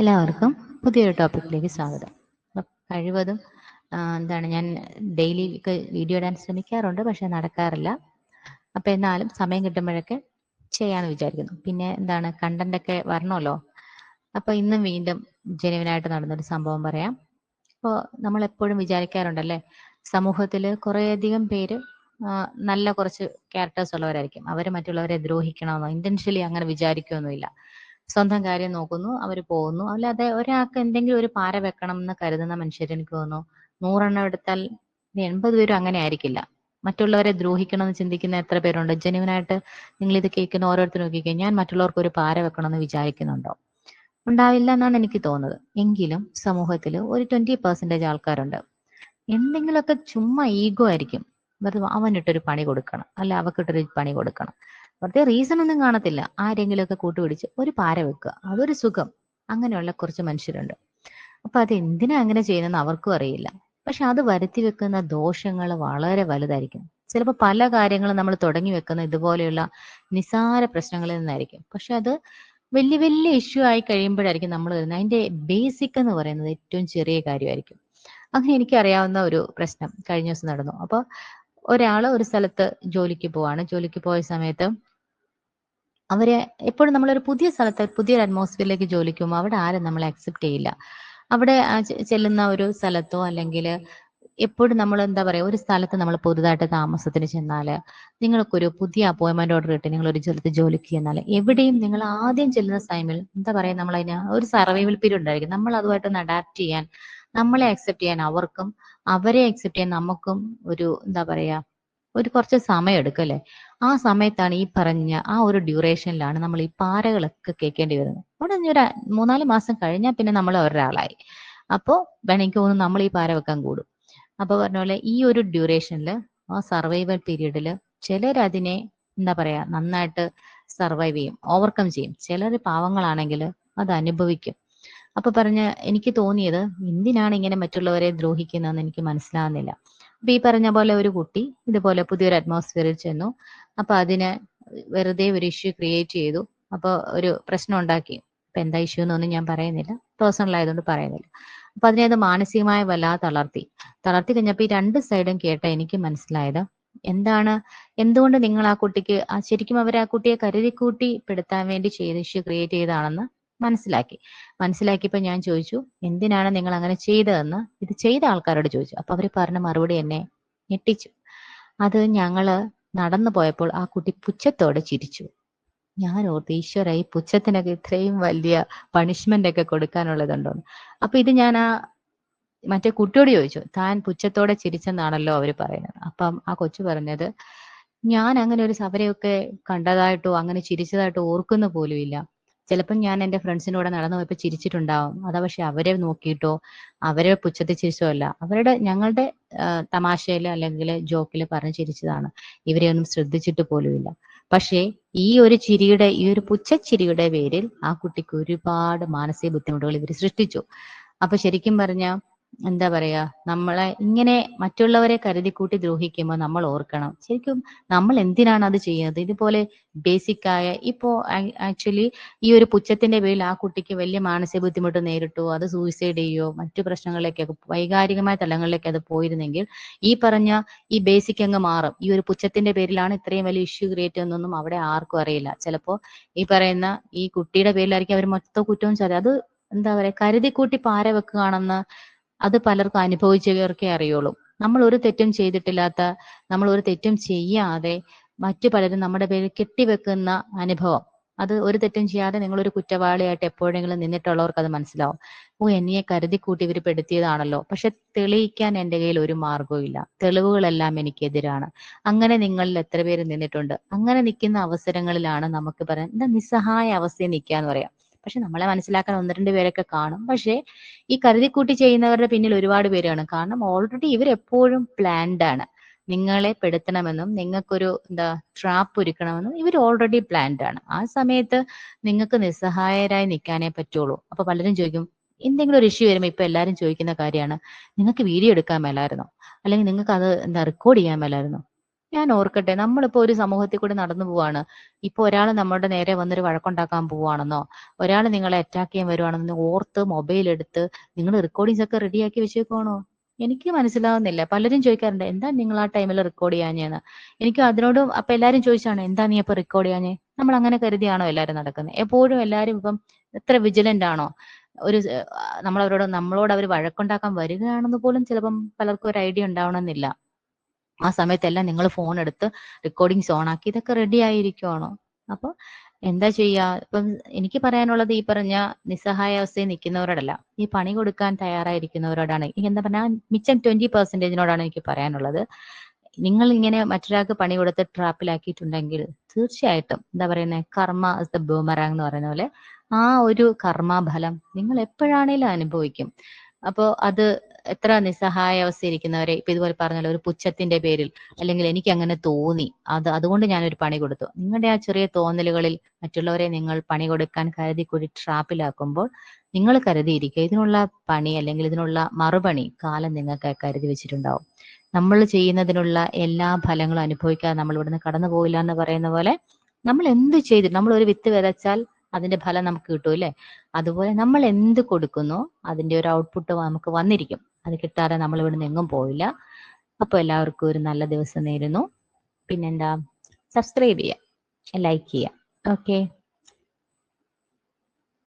എല്ലാവർക്കും പുതിയൊരു ടോപ്പിക്കിലേക്ക് സ്വാഗതം. കഴിവതും ഞാൻ ഡെയിലി വീഡിയോ ഇടാൻ ശ്രമിക്കാറുണ്ട്, പക്ഷെ നടക്കാറില്ല. അപ്പം എന്നാലും സമയം കിട്ടുമ്പോഴൊക്കെ ചെയ്യാമെന്ന് വിചാരിക്കുന്നു. പിന്നെ കണ്ടന്റ് ഒക്കെ വരണമല്ലോ. അപ്പോൾ ഇന്നും വീണ്ടും ജെനുവിനായിട്ട് നടന്നൊരു സംഭവം പറയാം. അപ്പോൾ നമ്മൾ എപ്പോഴും വിചാരിക്കാറുണ്ടല്ലേ, സമൂഹത്തിൽ കുറേയധികം പേര് നല്ല കുറച്ച് ക്യാരക്ടേഴ്സ് ഉള്ളവരായിരിക്കും. അവർ മറ്റുള്ളവരെ ദ്രോഹിക്കണമെന്നോ ഇന്റൻഷ്യലി അങ്ങനെ വിചാരിക്കുകയൊന്നുമില്ല. സ്വന്തം കാര്യം നോക്കുന്നു, അവർ പോകുന്നു. അല്ലാതെ ഒരാൾക്ക് എന്തെങ്കിലും ഒരു പാര വെക്കണം എന്ന് കരുതുന്ന മനുഷ്യർ, എനിക്ക് തോന്നുന്നു 100 എടുത്താൽ 80 പേരും അങ്ങനെ ആയിരിക്കില്ല. മറ്റുള്ളവരെ ദ്രോഹിക്കണം എന്ന് ചിന്തിക്കുന്ന എത്ര പേരുണ്ട്? ജെനുവിനായിട്ട് നിങ്ങൾ ഇത് കേൾക്കുന്ന ഓരോരുത്തർ നോക്കിക്കേ, ഞാൻ മറ്റുള്ളവർക്ക് ഒരു പാര വെക്കണം എന്ന് വിചാരിക്കുന്നുണ്ടോ? ഉണ്ടാവില്ല എന്നാണ് എനിക്ക് തോന്നുന്നത്. എങ്കിലും സമൂഹത്തിൽ ഒരു 20% ആൾക്കാരുണ്ട്, എന്തെങ്കിലുമൊക്കെ ചുമ്മാ ഈഗോ ആയിരിക്കും. വെറുതെ അവനിട്ടൊരു പണി കൊടുക്കണം, അല്ല അവക്കിട്ടൊരു പണി കൊടുക്കണം. വെറുതെ റീസൺ ഒന്നും കാണത്തില്ല. ആരെങ്കിലുമൊക്കെ കൂട്ടുപിടിച്ച് ഒരു പാര വെക്കുക, അതൊരു സുഖം. അങ്ങനെയുള്ള കുറച്ച് മനുഷ്യരുണ്ട്. അപ്പൊ അത് എന്തിനാ അങ്ങനെ ചെയ്യുന്നതെന്ന് അവർക്കും അറിയില്ല. പക്ഷെ അത് വരുത്തി വെക്കുന്ന ദോഷങ്ങൾ വളരെ വലുതായിരിക്കും. ചിലപ്പോൾ പല കാര്യങ്ങളും നമ്മൾ തുടങ്ങി വെക്കുന്ന ഇതുപോലെയുള്ള നിസാര പ്രശ്നങ്ങളിൽ നിന്നായിരിക്കും. പക്ഷെ അത് വലിയ വലിയ ഇഷ്യൂ ആയി കഴിയുമ്പോഴായിരിക്കും നമ്മൾ വരുന്നത്. അതിന്റെ ബേസിക് എന്ന് പറയുന്നത് ഏറ്റവും ചെറിയ കാര്യമായിരിക്കും. അങ്ങനെ എനിക്കറിയാവുന്ന ഒരു പ്രശ്നം കഴിഞ്ഞ ദിവസം നടന്നു. അപ്പൊ ഒരാള് ഒരു സ്ഥലത്ത് ജോലിക്ക് പോവാണ്. ജോലിക്ക് പോയ സമയത്ത് അവരെ എപ്പോഴും നമ്മളൊരു പുതിയ സ്ഥലത്ത് പുതിയൊരു അറ്റ്മോസ്ഫിയറിലേക്ക് ജോലിക്ക് പോകുമ്പോൾ അവിടെ ആരും നമ്മളെ അക്സെപ്റ്റ് ചെയ്യില്ല. അവിടെ ചെല്ലുന്ന ഒരു സ്ഥലത്തോ അല്ലെങ്കിൽ എപ്പോഴും നമ്മൾ ഒരു സ്ഥലത്ത് നമ്മൾ പുതുതായിട്ട് താമസത്തിന് ചെന്നാല്, നിങ്ങൾക്കൊരു പുതിയ അപ്പോയിന്റ്മെന്റ് ഓർഡർ കിട്ടി നിങ്ങൾ ഒരു സ്ഥലത്ത് ജോലിക്ക് ചെന്നാൽ എവിടെയും നിങ്ങൾ ആദ്യം ചെല്ലുന്ന ടൈമിൽ നമ്മളതിന് ഒരു സർവൈവൽ പീരീഡ് ഉണ്ടായിരിക്കും. നമ്മൾ അതുമായിട്ടൊന്ന് അഡാപ്റ്റ് ചെയ്യാൻ, നമ്മളെ അക്സെപ്റ്റ് ചെയ്യാൻ അവർക്കും അവരെ അക്സെപ്റ്റ് ചെയ്യാൻ നമുക്കും ഒരു ഒരു കുറച്ച് സമയം എടുക്കും അല്ലേ? ആ സമയത്താണ് ഈ പറഞ്ഞ ആ ഒരു ഡ്യൂറേഷനിലാണ് നമ്മൾ ഈ പാരകളൊക്കെ കേൾക്കേണ്ടി വരുന്നത്. അവിടെ ഒരു 3-4 മാസം കഴിഞ്ഞാൽ പിന്നെ നമ്മൾ ഒരാളായി. അപ്പോൾ എനിക്ക് തോന്നുന്നു നമ്മൾ ഈ പാര വെക്കാൻ കൂടും. അപ്പൊ പറഞ്ഞ പോലെ ഈ ഒരു ഡ്യൂറേഷനിൽ, ആ സർവൈവൽ പീരീഡിൽ ചിലരതിനെ നന്നായിട്ട് സർവൈവ് ചെയ്യും, ഓവർകം ചെയ്യും. ചിലർ പാവങ്ങളാണെങ്കിൽ അത് അനുഭവിക്കും. അപ്പൊ എനിക്ക് തോന്നിയത്, എന്തിനാണ് ഇങ്ങനെ മറ്റുള്ളവരെ ദ്രോഹിക്കുന്നതെന്ന് എനിക്ക് മനസ്സിലാവുന്നില്ല. അപ്പൊ ഈ പറഞ്ഞ പോലെ ഒരു കുട്ടി ഇതുപോലെ പുതിയൊരു അറ്റ്മോസ്ഫിയറിൽ ചെന്നു. അപ്പൊ അതിന് വെറുതെ ഒരു ഇഷ്യൂ ക്രിയേറ്റ് ചെയ്തു. അപ്പൊ ഒരു പ്രശ്നം ഉണ്ടാക്കി. അപ്പൊ എന്താ ഇഷ്യൂ എന്നൊന്നും ഞാൻ പറയുന്നില്ല, പേഴ്സണൽ ആയതുകൊണ്ട് പറയുന്നില്ല. അപ്പൊ അതിനെ അത് മാനസികമായി വല്ലാതെ തളർത്തി കഴിഞ്ഞപ്പോ ഈ രണ്ട് സൈഡും കേട്ട എനിക്ക് മനസ്സിലായത്, എന്തുകൊണ്ട് നിങ്ങൾ ആ കുട്ടിക്ക് ശരിക്കും അവർ ആ കുട്ടിയെ കരുതിക്കൂട്ടി പെടുത്താൻ വേണ്ടി ചെയ്ത് ഇഷ്യൂ ക്രിയേറ്റ് ചെയ്തതാണെന്ന് മനസ്സിലാക്കിയപ്പോ ഞാൻ ചോദിച്ചു, എന്തിനാണ് നിങ്ങൾ അങ്ങനെ ചെയ്തതെന്ന് ഇത് ചെയ്ത ആൾക്കാരോട് ചോദിച്ചു. അപ്പൊ അവര് പറഞ്ഞ മറുപടി എന്നെ ഞെട്ടിച്ചു. അത് ഞങ്ങള് നടന്നു പോയപ്പോൾ ആ കുട്ടി പുച്ഛത്തോടെ ചിരിച്ചു. ഞാൻ ഓർത്ത്, ഈശ്വര, ഈ പുച്ഛത്തിനൊക്കെ ഇത്രയും വലിയ പണിഷ്മെന്റ് ഒക്കെ കൊടുക്കാനുള്ളതുണ്ടോന്ന്. അപ്പൊ ഇത് ഞാൻ മറ്റേ കുട്ടിയോട് ചോദിച്ചു, താൻ പുച്ഛത്തോടെ ചിരിച്ചെന്നാണല്ലോ അവര് പറയുന്നത്. അപ്പം ആ കൊച്ചു പറഞ്ഞത്, ഞാൻ അങ്ങനെ ഒരു അവരെയൊക്കെ കണ്ടതായിട്ടോ അങ്ങനെ ചിരിച്ചതായിട്ടോ ഓർക്കുന്ന പോലും ഇല്ല. ചിലപ്പോൾ ഞാൻ എൻ്റെ ഫ്രണ്ട്സിനോട് നടന്നു പോയപ്പോൾ ചിരിച്ചിട്ടുണ്ടാവും. അതാ, പക്ഷെ അവരെ നോക്കിയിട്ടോ അവരെ പുച്ഛത്തിൽ ചിരിച്ചോ അല്ല, ഞങ്ങളുടെ തമാശയില് അല്ലെങ്കിൽ ജോക്കില് പറഞ്ഞ് ചിരിച്ചതാണ്. ഇവരെ ഒന്നും ശ്രദ്ധിച്ചിട്ട് പോലുമില്ല. പക്ഷേ ഈ ഒരു പുച്ഛച്ചിരിയുടെ പേരിൽ ആ കുട്ടിക്ക് ഒരുപാട് മാനസിക ബുദ്ധിമുട്ടുകൾ ഇവർ സൃഷ്ടിച്ചു. അപ്പൊ ശരിക്കും പറഞ്ഞ നമ്മളെ ഇങ്ങനെ മറ്റുള്ളവരെ കരുതിക്കൂട്ടി ദ്രോഹിക്കുമ്പോൾ നമ്മൾ ഓർക്കണം, ശരിക്കും നമ്മൾ എന്തിനാണ് അത് ചെയ്യുന്നത്? ഇതുപോലെ ബേസിക് ആയ ആക്ച്വലി ഈ ഒരു പുച്ഛത്തിന്റെ പേരിൽ ആ കുട്ടിക്ക് വലിയ മാനസിക ബുദ്ധിമുട്ട് നേരിട്ടോ, അത് സൂയിസൈഡ് ചെയ്യോ, മറ്റു പ്രശ്നങ്ങളിലേക്കൊക്കെ വൈകാരികമായ തലങ്ങളിലേക്ക് അത് പോയിരുന്നെങ്കിൽ ഈ പറഞ്ഞ ഈ ബേസിക് അങ്ങ് മാറും. ഈ ഒരു പുച്ഛത്തിന്റെ പേരിലാണ് ഇത്രയും വലിയ ഇഷ്യൂ ക്രിയേറ്റ് ചെയ്യുന്നൊന്നും അവിടെ ആർക്കും അറിയില്ല. ചിലപ്പോ ഈ പറയുന്ന ഈ കുട്ടിയുടെ പേരിലായിരിക്കും അവർ മൊത്തം കുറ്റവും അത് കരുതിക്കൂട്ടി പാര വെക്കുകയാണെന്ന് അത് പലർക്കും അനുഭവിച്ചവർക്കേ അറിയുള്ളൂ. നമ്മൾ ഒരു തെറ്റും ചെയ്തിട്ടില്ലാത്ത, നമ്മൾ ഒരു തെറ്റും ചെയ്യാതെ മറ്റു പലരും നമ്മുടെ പേരിൽ കെട്ടിവെക്കുന്ന അനുഭവം, അത് ഒരു തെറ്റും ചെയ്യാതെ നിങ്ങളൊരു കുറ്റവാളിയായിട്ട് എപ്പോഴെങ്കിലും നിന്നിട്ടുള്ളവർക്ക് അത് മനസ്സിലാവും. എന്നെ കരുതിക്കൂട്ടി ഇവർ പെടുത്തിയതാണല്ലോ, പക്ഷെ തെളിയിക്കാൻ എൻ്റെ കയ്യിൽ ഒരു മാർഗവും ഇല്ല, തെളിവുകളെല്ലാം എനിക്കെതിരാണ്. അങ്ങനെ നിങ്ങളിൽ എത്ര പേര് നിന്നിട്ടുണ്ട്? അങ്ങനെ നിൽക്കുന്ന അവസരങ്ങളിലാണ് നമുക്ക് പറയാൻ നിസ്സഹായ അവസ്ഥയിൽ നിൽക്കാന്ന് പറയാം. പക്ഷെ നമ്മളെ മനസ്സിലാക്കാൻ 1-2 പേരൊക്കെ കാണും. പക്ഷെ ഈ കരുതിക്കൂട്ടി ചെയ്യുന്നവരുടെ പിന്നിൽ ഒരുപാട് പേര് കാണും. കാരണം ഓൾറെഡി ഇവരെപ്പോഴും പ്ലാൻഡ് ആണ്. നിങ്ങളെ പെടുത്തണമെന്നും നിങ്ങൾക്കൊരു ട്രാപ്പ് ഒരുക്കണമെന്നും ഇവർ ഓൾറെഡി പ്ലാൻഡ് ആണ്. ആ സമയത്ത് നിങ്ങൾക്ക് നിസ്സഹായരായി നിൽക്കാനേ പറ്റുള്ളൂ. അപ്പൊ പലരും ചോദിക്കും, എന്തെങ്കിലും ഒരു ഇഷ്യൂ വരുമ്പോൾ ഇപ്പൊ എല്ലാരും ചോദിക്കുന്ന കാര്യമാണ്, നിങ്ങൾക്ക് വീഡിയോ എടുക്കാൻ മേലായിരുന്നോ, അല്ലെങ്കിൽ നിങ്ങൾക്ക് അത് റെക്കോർഡ് ചെയ്യാൻ മേലായിരുന്നോ? ഞാൻ ഓർക്കട്ടെ, നമ്മളിപ്പോ ഒരു സമൂഹത്തിൽ കൂടി നടന്നു പോവാണ്. ഇപ്പൊ ഒരാൾ നമ്മുടെ നേരെ വന്നൊരു വഴക്കുണ്ടാക്കാൻ പോവാണെന്നോ, ഒരാൾ നിങ്ങളെ അറ്റാക്ക് ചെയ്യാൻ വരുവാണെന്നോ ഓർത്ത് മൊബൈൽ എടുത്ത് നിങ്ങൾ റെക്കോർഡിങ്സ് ഒക്കെ റെഡിയാക്കി വെച്ചേക്കുവാണോ? എനിക്ക് മനസ്സിലാവുന്നില്ല. പലരും ചോദിക്കാറുണ്ട് എന്താ നിങ്ങൾ ആ ടൈമിൽ റെക്കോർഡ് ചെയ്യാഞ്ഞെന്ന്. എനിക്ക് അതിനോടും അപ്പൊ എല്ലാരും ചോദിച്ചാണ് എന്താ നീ ഇപ്പൊ റെക്കോർഡ് ചെയ്യാഞ്ഞേ? നമ്മൾ അങ്ങനെ കരുതിയാണോ എല്ലാരും നടക്കുന്നത്? എപ്പോഴും എല്ലാരും ഇപ്പം എത്ര വിജിലന്റ് ആണോ? ഒരു നമ്മളോട് അവർ വഴക്കുണ്ടാക്കാൻ വരികയാണെന്ന് പോലും ചിലപ്പം പലർക്കും ഒരു ഐഡിയ ഉണ്ടാവണമെന്നില്ല. ആ സമയത്തെല്ലാം നിങ്ങൾ ഫോൺ എടുത്ത് റെക്കോർഡിങ്സ് ഓൺ ആക്കി ഇതൊക്കെ റെഡി ആയിരിക്കുവാണോ? അപ്പൊ എന്താ ചെയ്യാ? ഇപ്പം എനിക്ക് പറയാനുള്ളത് ഈ പറഞ്ഞ നിസ്സഹായാവസ്ഥയിൽ നിൽക്കുന്നവരോടല്ല, ഈ പണി കൊടുക്കാൻ തയ്യാറായിരിക്കുന്നവരോടാണ്. എനിക്ക് എന്താ പറഞ്ഞാൽ മിച്ചം 20%നോടാണ് എനിക്ക് പറയാനുള്ളത്. നിങ്ങൾ ഇങ്ങനെ മറ്റൊരാൾക്ക് പണി കൊടുത്ത് ട്രാപ്പിലാക്കിയിട്ടുണ്ടെങ്കിൽ തീർച്ചയായിട്ടും എന്താ പറയുന്നത്, കർമ്മ ഇസ് ദ ബൂമറാങ് എന്ന് പറയുന്ന പോലെ ആ ഒരു കർമ്മഫലം നിങ്ങൾ എപ്പോഴാണേലും അനുഭവിക്കും. അപ്പോ അത് എത്ര നിസ്സഹായ അവസ്ഥയിരിക്കുന്നവരെ ഇപ്പൊ ഇതുപോലെ പറഞ്ഞല്ലോ, ഒരു പുച്ഛത്തിന്റെ പേരിൽ അല്ലെങ്കിൽ എനിക്ക് അങ്ങനെ തോന്നി അതുകൊണ്ട് ഞാനൊരു പണി കൊടുത്തു. നിങ്ങളുടെ ആ ചെറിയ തോന്നലുകളിൽ മറ്റുള്ളവരെ നിങ്ങൾ പണി കൊടുക്കാൻ കരുതി കൂടി ട്രാപ്പിലാക്കുമ്പോൾ നിങ്ങൾ കരുതിയിരിക്കുക, ഇതിനുള്ള പണി അല്ലെങ്കിൽ ഇതിനുള്ള മറുപണി കാലം നിങ്ങൾക്ക് കരുതി വെച്ചിട്ടുണ്ടാവും. നമ്മൾ ചെയ്യുന്നതിനുള്ള എല്ലാ ഫലങ്ങളും അനുഭവിക്കാതെ നമ്മൾ ഇവിടുന്ന് കടന്നു പോയില്ല എന്ന് പറയുന്ന പോലെ, നമ്മൾ എന്ത് ചെയ്തിട്ട് നമ്മൾ ഒരു വിത്ത് വിതച്ചാൽ അതിന്റെ ഫലം നമുക്ക് കിട്ടും അല്ലെ? അതുപോലെ നമ്മൾ എന്ത് കൊടുക്കുന്നോ അതിന്റെ ഒരു ഔട്ട്പുട്ട് നമുക്ക് വന്നിരിക്കും. അത് കിട്ടാതെ നമ്മൾ ഇവിടുന്ന് എങ്ങും പോയില്ല. അപ്പൊ എല്ലാവർക്കും ഒരു നല്ല ദിവസം നേരുന്നു. പിന്നെന്താ, സബ്സ്ക്രൈബ് ചെയ്യുക, ലൈക്ക് ചെയ്യുക. ഓക്കെ.